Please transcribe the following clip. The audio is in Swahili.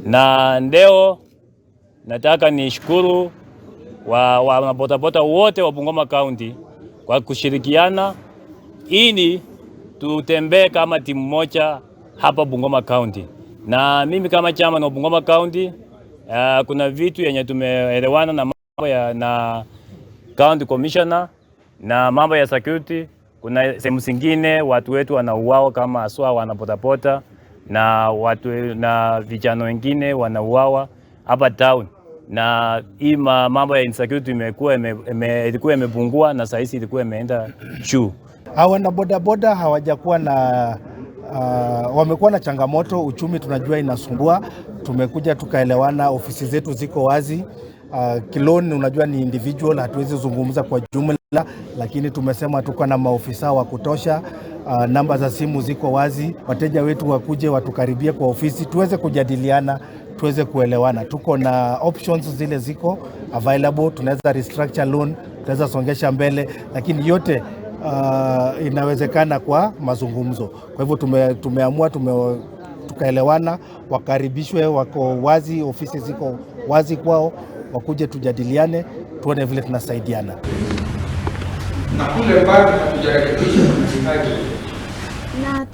Na leo nataka nishukuru wanabodaboda wote wa Bungoma Kaunti kwa kushirikiana ili tutembee kama timu moja hapa Bungoma Kaunti. Na mimi kama chama na Bungoma Kaunti, kuna vitu yenye tumeelewana na mambo na County Commissioner na mambo ya security. Kuna sehemu zingine watu wetu wanauawa kama aswa wanabodaboda na watu na vijana wengine wanauawa hapa town. Na hii mambo ya insecurity ilikuwa imepungua na sasa ilikuwa imeenda juu. Wana bodaboda hawajakuwa na wamekuwa na changamoto, uchumi tunajua inasumbua. Tumekuja tukaelewana, ofisi zetu ziko wazi. Kiloni unajua ni individual, hatuwezi zungumza kwa jumla, lakini tumesema tuko na maofisa wa kutosha. Namba za simu ziko wazi, wateja wetu wakuje watukaribie kwa ofisi tuweze kujadiliana, tuweze kuelewana. Tuko na options zile ziko available, tunaweza restructure loan, tunaweza songesha mbele, lakini yote inawezekana kwa mazungumzo. Kwa hivyo tumeamua tukaelewana, wakaribishwe, wako wazi, ofisi ziko wazi kwao, wakuje tujadiliane, tuone vile tunasaidiana. Na kule bado hatujarekebisha na